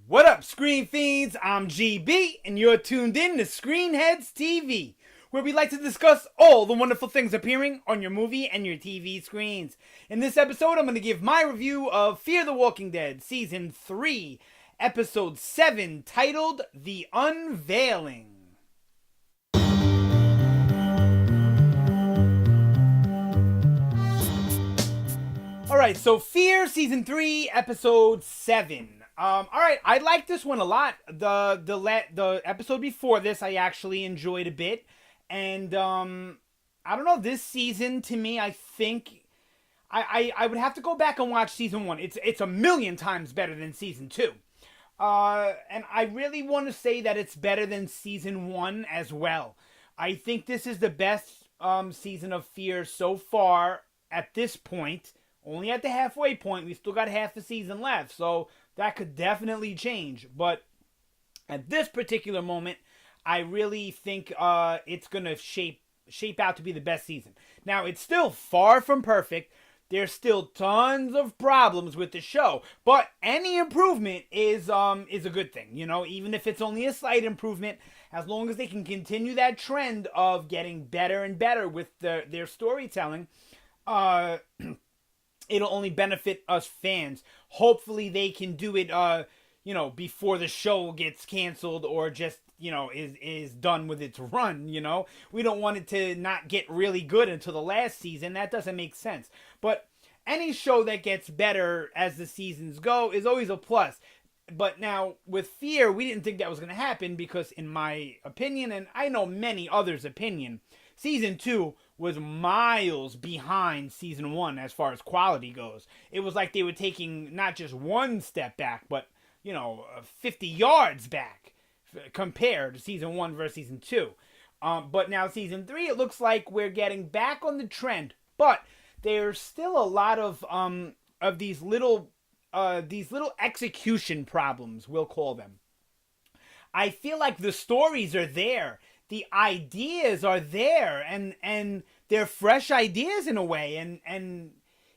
What up, Screen Fiends? I'm GB, and you're tuned in to Headz TV, where we like to discuss all the wonderful things appearing on your movie and your TV screens. In this episode, I'm going to give my review of Fear the Walking Dead Season 3, Episode 7, titled The Unveiling. Alright, so Fear Season 3, Episode 7. Alright, I like this one a lot. The episode before this I actually enjoyed a bit. And I don't know, this season to me, I think I would have to go back and watch season 1. It's a million times better than season 2. And I really want to say that it's better than season 1 as well. I think this is the best season of Fear so far at this point. Only at the halfway point. We still got half the season left, so that could definitely change. But at this particular moment, I really think it's going to shape out to be the best season. Now, it's still far from perfect. There's still tons of problems with the show, but any improvement is a good thing. You know, even if it's only a slight improvement, as long as they can continue that trend of getting better and better with their storytelling, it'll only benefit us fans. Hopefully they can do it, before the show gets canceled or just, is done with its run, We don't want it to not get really good until the last season. That doesn't make sense. But any show that gets better as the seasons go is always a plus. But now, with Fear, we didn't think that was going to happen because, in my opinion, and I know many others' opinion, Season 2 was miles behind Season 1 as far as quality goes. It was like they were taking not just one step back, but, 50 yards back compared to Season 1 versus Season 2. But now Season 3, it looks like we're getting back on the trend. But there's still a lot of these little execution problems, we'll call them. I feel like the stories are there. The ideas are there, and they're fresh ideas in a way, and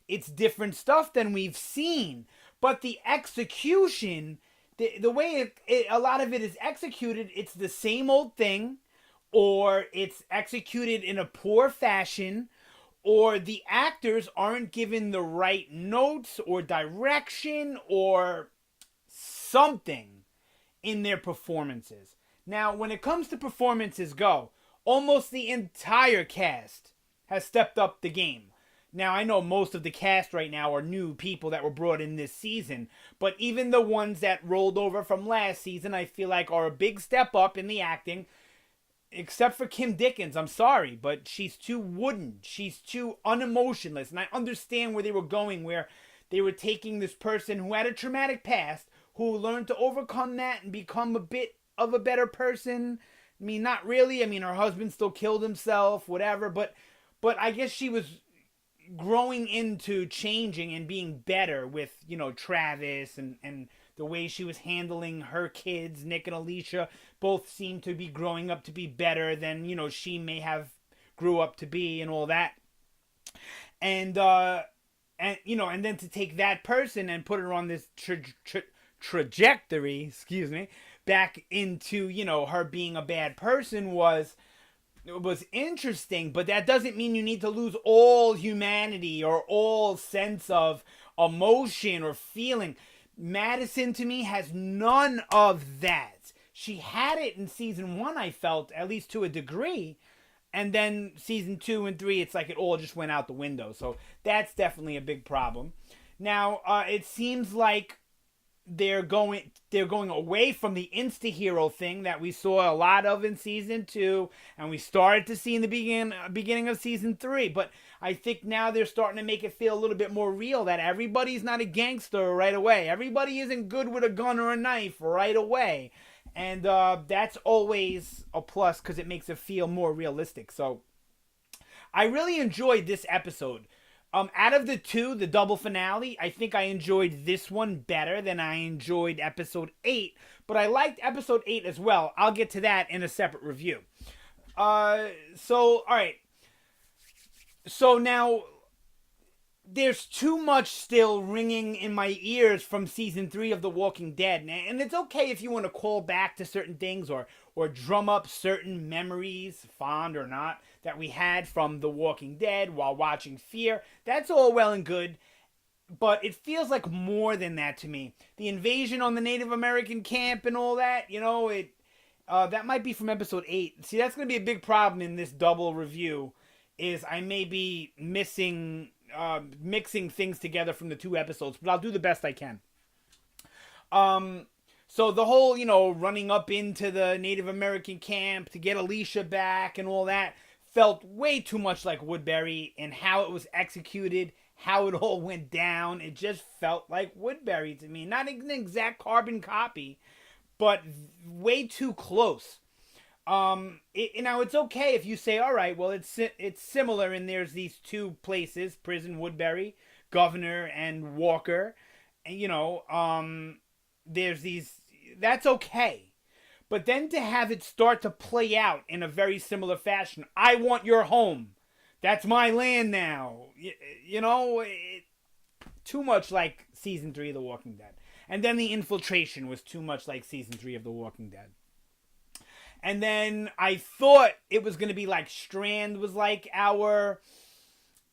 it's different stuff than we've seen. But the execution, the way a lot of it is executed, it's the same old thing, or it's executed in a poor fashion, or the actors aren't given the right notes or direction or something in their performances. Now, when it comes to performances go, almost the entire cast has stepped up the game. Now, I know most of the cast right now are new people that were brought in this season, but even the ones that rolled over from last season, I feel like are a big step up in the acting, except for Kim Dickens. I'm sorry, but she's too wooden. She's too unemotionless, and I understand where they were going, where they were taking this person who had a traumatic past, who learned to overcome that and become a bit of a better person. I mean, not really. I mean, her husband still killed himself, whatever. But I guess she was growing into changing and being better with, Travis and the way she was handling her kids. Nick and Alicia both seemed to be growing up to be better than, she may have grew up to be and all that. And then to take that person and put her on this trajectory, back into, her being a bad person was interesting, but that doesn't mean you need to lose all humanity or all sense of emotion or feeling. Madison, to me, has none of that. She had it in season 1, I felt, at least to a degree, and then season 2 and 3, it's like it all just went out the window. So that's definitely a big problem. Now, it seems like they're going away from the insta-hero thing that we saw a lot of in season 2, and we started to see in the beginning of season 3. But I think now they're starting to make it feel a little bit more real, that everybody's not a gangster right away. Everybody isn't good with a gun or a knife right away. And that's always a plus because it makes it feel more realistic. So I really enjoyed this episode. Out of the two, the double finale, I think I enjoyed this one better than I enjoyed episode 8. But I liked episode 8 as well. I'll get to that in a separate review. All right. So now, there's too much still ringing in my ears from season 3 of The Walking Dead, and it's okay if you want to call back to certain things or drum up certain memories, fond or not, that we had from The Walking Dead while watching Fear. That's all well and good, but it feels like more than that to me. The invasion on the Native American camp and all that, that might be from episode 8. See, that's going to be a big problem in this double review, is I may be mixing things together from the 2 episodes, but I'll do the best I can. So the whole, running up into the Native American camp to get Alicia back and all that felt way too much like Woodbury, and how it was executed, how it all went down. It just felt like Woodbury to me. Not an exact carbon copy, but way too close. It's okay if you say, all right, well, it's similar, and there's these 2 places, prison, Woodbury, Governor, and Walker, and there's these. That's okay, but then to have it start to play out in a very similar fashion. I want your home. That's my land now. Too much like season 3 of The Walking Dead, and then the infiltration was too much like season 3 of The Walking Dead. And then I thought it was going to be like Strand was like our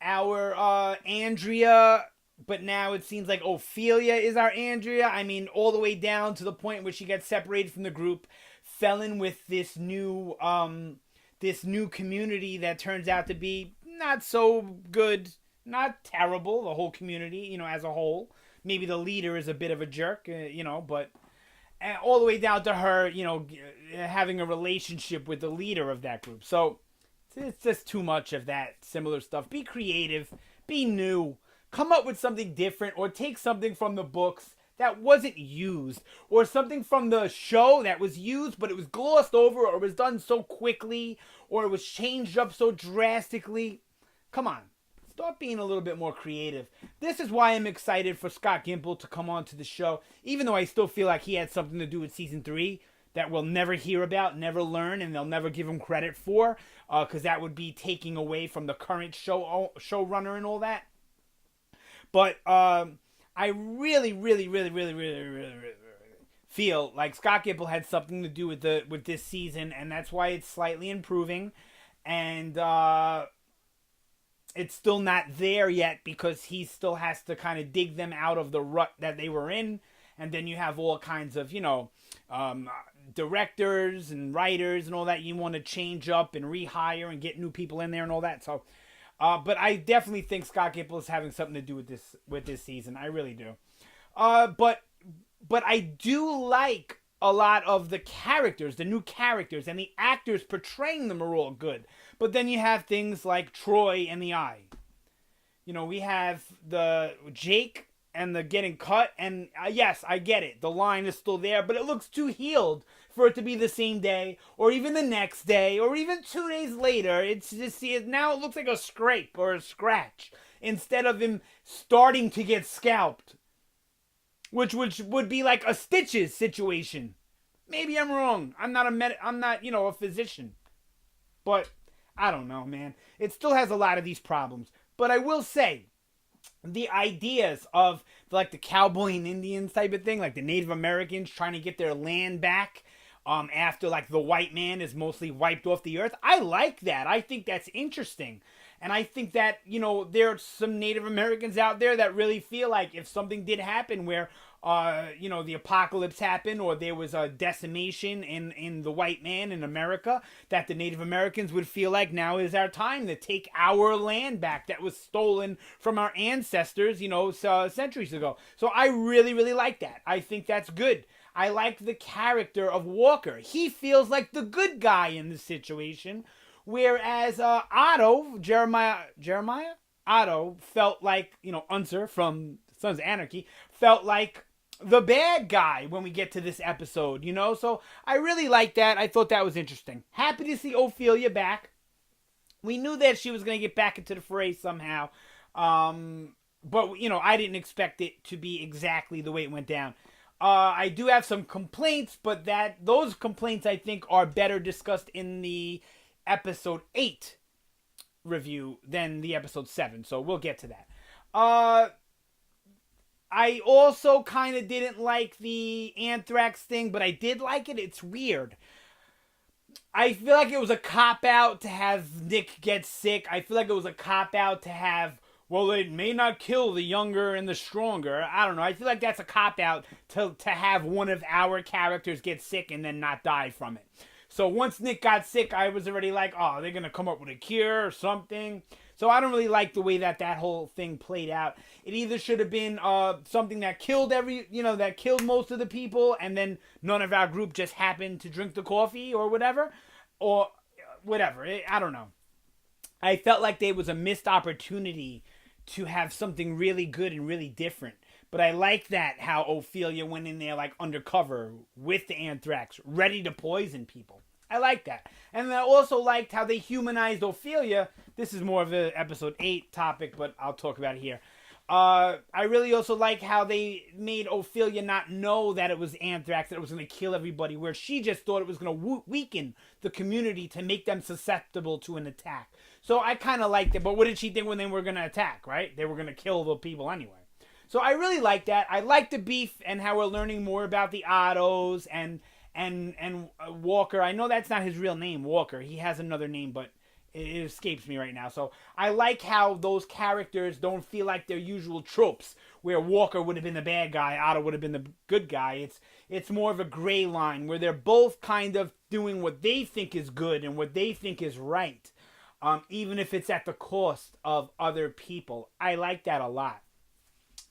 Andrea, but now it seems like Ophelia is our Andrea. I mean, all the way down to the point where she gets separated from the group, fell in with this new community that turns out to be not so good, not terrible, the whole community, as a whole. Maybe the leader is a bit of a jerk, but... And all the way down to her, having a relationship with the leader of that group. So it's just too much of that similar stuff. Be creative. Be new. Come up with something different, or take something from the books that wasn't used, or something from the show that was used but it was glossed over, or was done so quickly, or it was changed up so drastically. Come on. Start being a little bit more creative. This is why I'm excited for Scott Gimple to come on to the show, even though I still feel like he had something to do with season 3 that we'll never hear about, never learn, and they'll never give him credit for, because that would be taking away from the current showrunner and all that. But I really, really, really, really, really, really, really feel like Scott Gimple had something to do with this season, and that's why it's slightly improving. And it's still not there yet, because he still has to kind of dig them out of the rut that they were in. And then you have all kinds of, directors and writers and all that you want to change up and rehire and get new people in there and all that. So, but I definitely think Scott Gimple is having something to do with this season. I really do. But I do like a lot of the characters, the new characters, and the actors portraying them are all good. But then you have things like Troy and the Eye. We have the Jake and the getting cut, and yes, I get it. The line is still there, but it looks too healed for it to be the same day, or even the next day, or even 2 days later. It's just, now it looks like a scrape or a scratch, instead of him starting to get scalped. Which would be like a Stitches situation. Maybe I'm wrong. I'm not a physician. But I don't know, man. It still has a lot of these problems. But I will say, the ideas of like the cowboy and Indians type of thing, like the Native Americans trying to get their land back after like the white man is mostly wiped off the earth. I like that. I think that's interesting. And I think that, there are some Native Americans out there that really feel like if something did happen where, the apocalypse happened, or there was a decimation in the white man in America, that the Native Americans would feel like now is our time to take our land back that was stolen from our ancestors, centuries ago. So I really, really like that. I think that's good. I like the character of Walker. He feels like the good guy in this situation. Whereas Otto, Jeremiah Otto, felt like, Unser from Sons of Anarchy, felt like the bad guy when we get to this episode, So I really like that. I thought that was interesting. Happy to see Ophelia back. We knew that she was going to get back into the fray somehow. But, I didn't expect it to be exactly the way it went down. I do have some complaints, but those complaints, I think, are better discussed in the episode 8 review than the episode 7, so we'll get to that. I also kind of didn't like the anthrax thing, but I did like it. It's weird. I feel like it was a cop-out to have Nick get sick. I feel like it was a cop-out to have, well, it may not kill the younger and the stronger. I don't know. I feel like that's a cop-out to have one of our characters get sick and then not die from it. So once Nick got sick, I was already like, oh, they're going to come up with a cure or something. So I don't really like the way that whole thing played out. It either should have been something that killed that killed most of the people, and then none of our group just happened to drink the coffee or whatever. Or whatever. I don't know. I felt like there was a missed opportunity to have something really good and really different. But I like that how Ophelia went in there like undercover with the anthrax, ready to poison people. I like that. And I also liked how they humanized Ophelia. This is more of an episode 8 topic, but I'll talk about it here. I really also like how they made Ophelia not know that it was anthrax, that it was going to kill everybody, where she just thought it was going to weaken the community to make them susceptible to an attack. So I kind of liked it, but what did she think when they were going to attack, right? They were going to kill the people anyway. So I really like that. I like the beef and how we're learning more about the Ottos and Walker. I know that's not his real name, Walker. He has another name, but it escapes me right now. So I like how those characters don't feel like their usual tropes, where Walker would have been the bad guy, Otto would have been the good guy. It's more of a gray line where they're both kind of doing what they think is good and what they think is right, even if it's at the cost of other people. I like that a lot.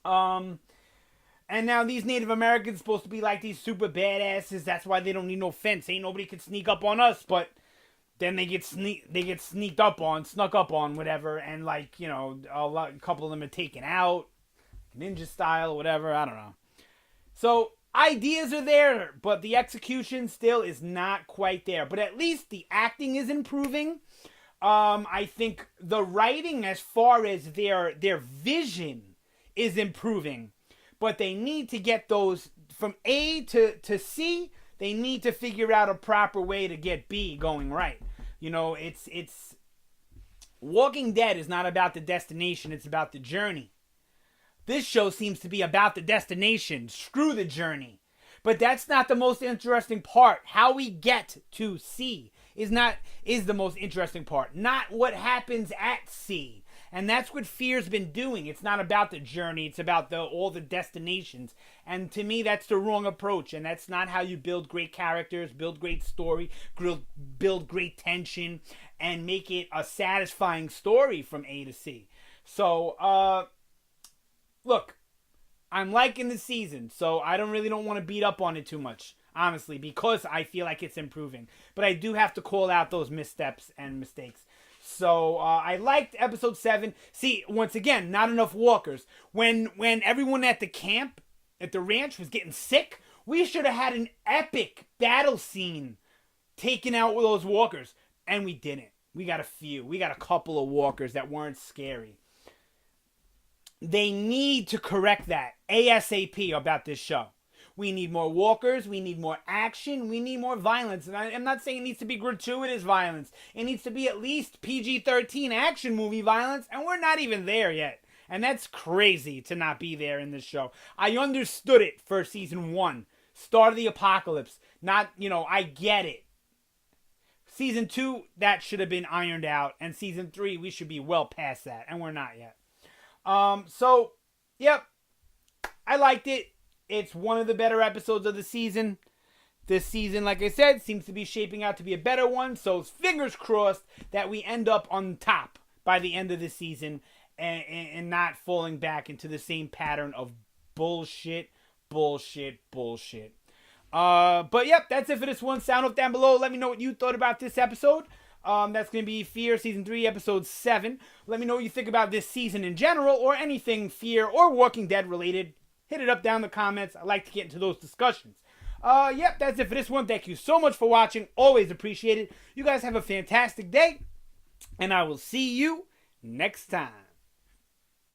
And now these Native Americans supposed to be like these super badasses. That's why they don't need no fence. Ain't nobody can sneak up on us, but then they get snuck up on, whatever, and like, a couple of them are taken out, ninja style, whatever, I don't know. So ideas are there, but the execution still is not quite there. But at least the acting is improving. I think the writing, as far as their vision, is improving. But they need to get those from A to C. They need to figure out a proper way to get B going right. It's Walking Dead is not about the destination, it's about the journey. This show seems to be about the destination. Screw the journey. But that's not the most interesting part. How we get to C is the most interesting part, not what happens at C. And that's what Fear's been doing. It's not about the journey. It's about all the destinations. And to me, that's the wrong approach. And that's not how you build great characters, build great story, build great tension, and make it a satisfying story from A to C. So, look, I'm liking the season. So I don't want to beat up on it too much, honestly, because I feel like it's improving. But I do have to call out those missteps and mistakes. So I liked episode 7. See, once again, not enough walkers. When everyone at the camp, at the ranch, was getting sick, we should have had an epic battle scene taking out those walkers. And we didn't. We got a few. We got a couple of walkers that weren't scary. They need to correct that ASAP about this show. We need more walkers. We need more action. We need more violence. And I'm not saying it needs to be gratuitous violence. It needs to be at least PG-13 action movie violence. And we're not even there yet. And that's crazy to not be there in this show. I understood it for season 1. Start of the apocalypse. I get it. Season 2, that should have been ironed out. And season 3, we should be well past that. And we're not yet. Yep. I liked it. It's one of the better episodes of the season. This season, like I said, seems to be shaping out to be a better one. So fingers crossed that we end up on top by the end of the season and not falling back into the same pattern of bullshit. But yep, that's it for this one. Sound off down below. Let me know what you thought about this episode. That's going to be Fear Season 3, Episode 7. Let me know what you think about this season in general or anything Fear or Walking Dead related. Hit it up down in the comments. I like to get into those discussions. Yep, that's it for this one. Thank you so much for watching. Always appreciate it. You guys have a fantastic day. And I will see you next time.